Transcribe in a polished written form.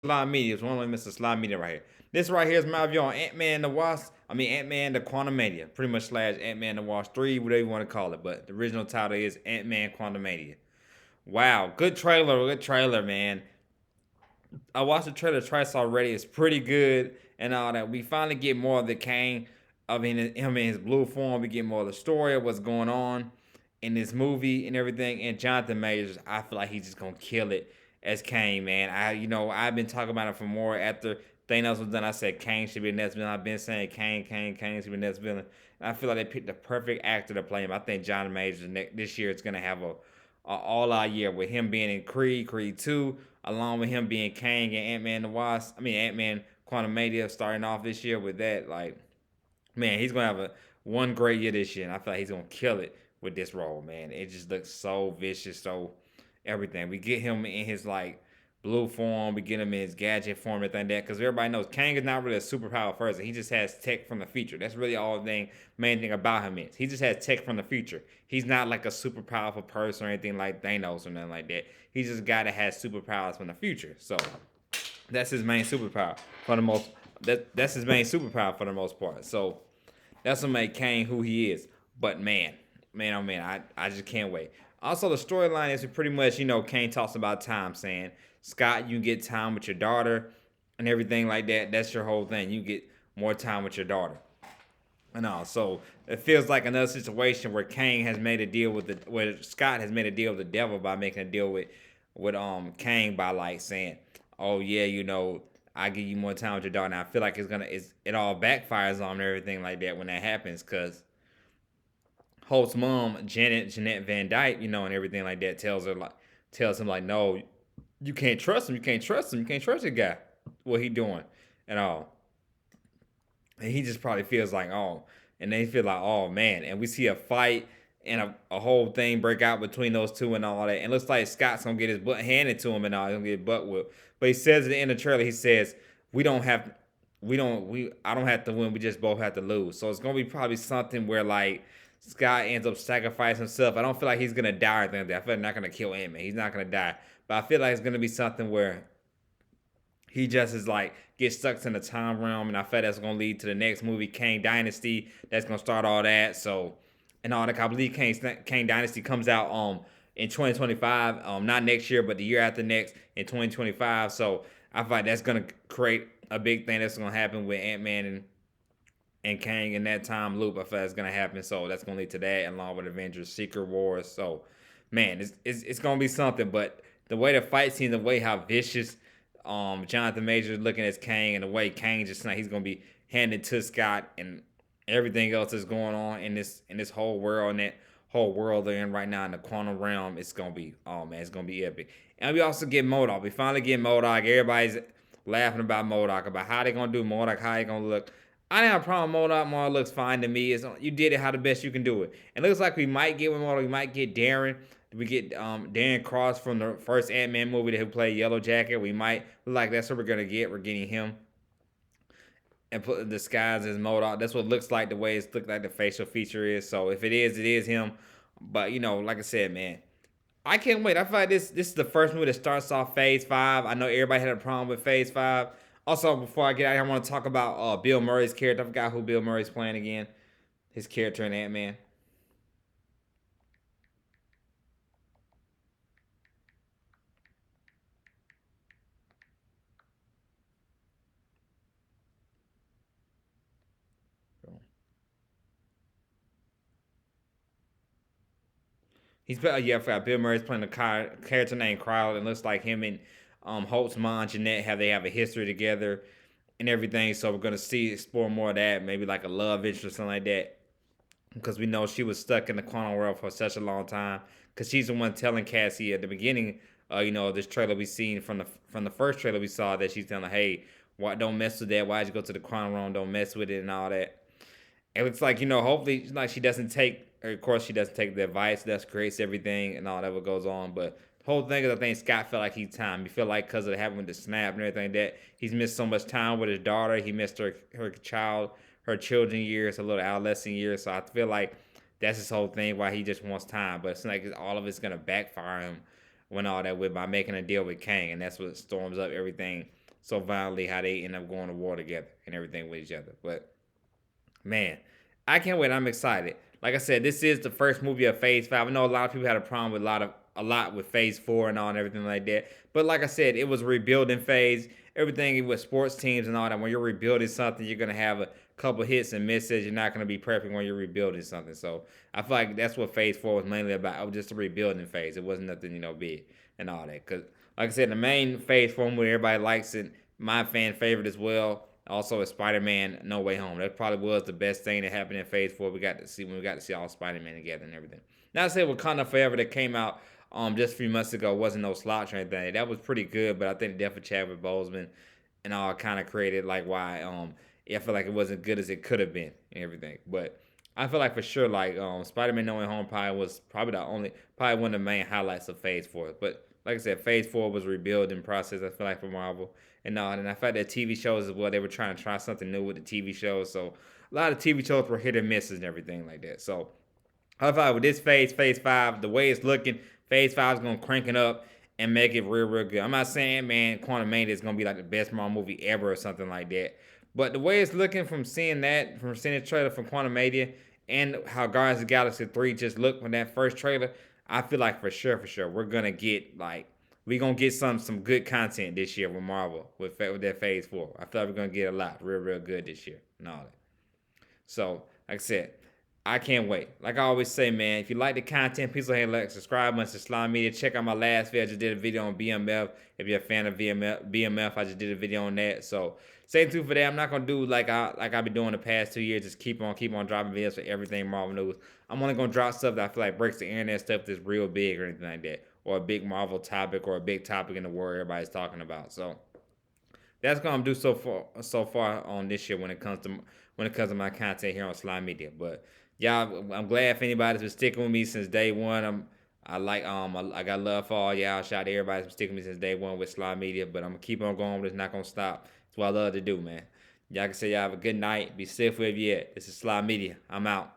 Slime Media. It's one of Mr. Slime Media right here. This right here is my review on Ant-Man the Wasp. I mean Ant-Man the Quantumania. Pretty much slash Ant-Man the Wasp 3, whatever you want to call it. But the original title is Ant-Man Quantumania. Wow, good trailer, man. I watched the trailer twice already. It's pretty good and all that. We finally get more of the Kang, of him in his blue form. We get more of the story of what's going on in this movie and everything. And Jonathan Majors, I feel like he's just gonna kill it as Kang, man. I've been talking about it for more after Thanos was done. I said Kang should be the next villain. I've been saying Kang should be the next villain. And I feel like they picked the perfect actor to play him. I think Jonathan Majors this year is gonna have a all out year with him being in Creed 2, along with him being Kang and Ant-Man the Wasp. I mean Ant-Man Quantumania starting off this year with that. Like, man, he's gonna have a one great year this year, and I feel like he's gonna kill it with this role, man. It just looks so vicious, so everything. We get him in his like blue form, we get him in his gadget form, and everything that, because everybody knows Kang is not really a superpower person. He just has tech from the future. That's really all the main thing about him is. He just has tech from the future. He's not like a super powerful person or anything like Thanos or nothing like that. He's just a guy that has superpowers from the future. So that's his main superpower for the most. That's his main superpower for the most part. So that's what made Kang who he is. But man, oh man, I just can't wait. Also, the storyline is pretty much, Kang talks about time, saying, Scott, you get time with your daughter and everything like that. That's your whole thing. You get more time with your daughter. And all. So it feels like another situation where Kang has made a deal with where Scott has made a deal with the devil by making a deal with Kang by like saying, oh yeah, I give you more time with your daughter. And I feel like it all backfires on him and everything like that when that happens, because Holt's mom, Jeanette Van Dyke, and everything like that, tells him like, no, you can't trust him, you can't trust him, you can't trust the guy, what he doing and all. And he just probably feels like, oh, and they feel like, oh man, and we see a fight and a whole thing break out between those two and all that. And it looks like Scott's gonna get his butt handed to him and all, he's gonna get butt whipped. But he says at the end of the trailer, he says, we don't have I don't have to win, we just both have to lose. So it's gonna be probably something where like Scott ends up sacrificing himself. I don't feel like he's gonna die or anything like that. I feel like not gonna kill Ant-Man. He's not gonna die. But I feel like it's gonna be something where he just is like gets stuck in the time realm, and I feel that's gonna lead to the next movie, Kang Dynasty. That's gonna start all that. So and all that. I believe Kang Dynasty comes out in 2025. Not next year, but the year after next in 2025. So I feel like that's gonna create a big thing that's gonna happen with Ant-Man and Kang in that time loop. I feel that's gonna happen. So that's gonna lead to that, along with Avengers Secret Wars. So man, it's gonna be something. But the way the fight scene, the way how vicious Jonathan Majors looking at Kang, and the way Kang just like he's gonna be handed to Scott, and everything else that's going on in this whole world, and that whole world they're in right now in the quantum realm, it's gonna be, oh man, it's gonna be epic. And we also get MODOK. We finally get MODOK. Everybody's laughing about MODOK, about how they gonna do MODOK, how he gonna look. I didn't have a problem with MODOK. MODOK looks fine to me. You did it how the best you can do it. It looks like we might get with MODOK. We might get Darren. We get Darren Cross from the first Ant-Man movie that who played Yellow Jacket. We might look like that's what we're gonna get. We're getting him and put the disguise as MODOK. That's what it looks like, the way it's looked like the facial feature is. So if it is him. But like I said, man, I can't wait. I feel like this is the first movie that starts off Phase 5. I know everybody had a problem with Phase 5. Also, before I get out here, I want to talk about Bill Murray's character. I forgot who Bill Murray's playing again. His character in Ant-Man. I forgot. Bill Murray's playing a character named Crowd. It looks like him and Holt's mom, Jeanette, they have a history together and everything. So we're gonna explore more of that. Maybe like a love interest or something like that, because we know she was stuck in the quantum world for such a long time. Because she's the one telling Cassie at the beginning, this trailer we seen from the first trailer we saw, that she's telling her, hey, why don't mess with that? Why'd you go to the quantum realm? Don't mess with it and all that. And it's like, hopefully, like she doesn't take, or of course she doesn't take the advice that creates everything and all that what goes on. But the whole thing is, I think Scott felt like he's time. He felt like because of having with the snap and everything that he's missed so much time with his daughter. He missed her children years, her little adolescent years. So I feel like that's his whole thing, why he just wants time. But it's like all of it's gonna backfire him when all that with by making a deal with Kang, and that's what storms up everything. so violently how they end up going to war together and everything with each other. But man, I can't wait. I'm excited. Like I said, this is the first movie of Phase 5. I know a lot of people had a problem with a lot with Phase 4 and all and everything like that. But like I said, it was a rebuilding phase. Everything with sports teams and all that. When you're rebuilding something, you're gonna have a couple hits and misses. You're not gonna be perfect when you're rebuilding something. So I feel like that's what Phase 4 was mainly about. It was just a rebuilding phase. It wasn't nothing, big and all that. Cause like I said, the main Phase 4 movie everybody likes it. My fan favorite as well. Also, is Spider-Man No Way Home. That probably was the best thing that happened in Phase 4. We got to see when we got to see all Spider-Man together and everything. Not to say Wakanda Forever that came out just a few months ago wasn't no slouch or anything. That was pretty good, but I think the death of Chadwick Boseman and all kind of created like why I feel like it wasn't good as it could have been and everything. But I feel like for sure like Spider-Man No Way Home probably one of the main highlights of Phase 4. But like I said, Phase 4 was rebuilding process. I feel like for Marvel and all. And I felt that TV shows as well. They were trying to try something new with the TV shows. So a lot of TV shows were hit and misses and everything like that. So I feel like with this Phase 5, the way it's looking, Phase 5 is gonna crank it up and make it real, real good. I'm not saying, man, Quantumania is gonna be like the best Marvel movie ever or something like that. But the way it's looking from seeing the trailer from Quantumania and how Guardians of the Galaxy 3 just looked from that first trailer, I feel like for sure, we're gonna get some good content this year with Marvel with that Phase 4. I feel like we're gonna get a lot real, real good this year and all that. So, like I said, I can't wait. Like I always say, man, if you like the content, please go ahead and like, subscribe to Slime Media. Check out my last video. I just did a video on BMF. If you're a fan of BMF, I just did a video on that. So stay tuned for that. I'm not gonna do like I've been doing the past 2 years. Just keep on dropping videos for everything Marvel news. I'm only gonna drop stuff that I feel like breaks the internet, stuff that's real big or anything like that, or a big Marvel topic or a big topic in the world everybody's talking about. So that's gonna do so far on this year when it comes to my content here on Slime Media. But y'all, I'm glad if anybody's been sticking with me since day one. I got love for all y'all. Shout out to everybody that's been sticking with me since day one with Slime Media. But I'm gonna keep on going. It's not gonna stop. It's what I love to do, man. Y'all can say y'all have a good night. Be safe wherever you at. This is Slime Media. I'm out.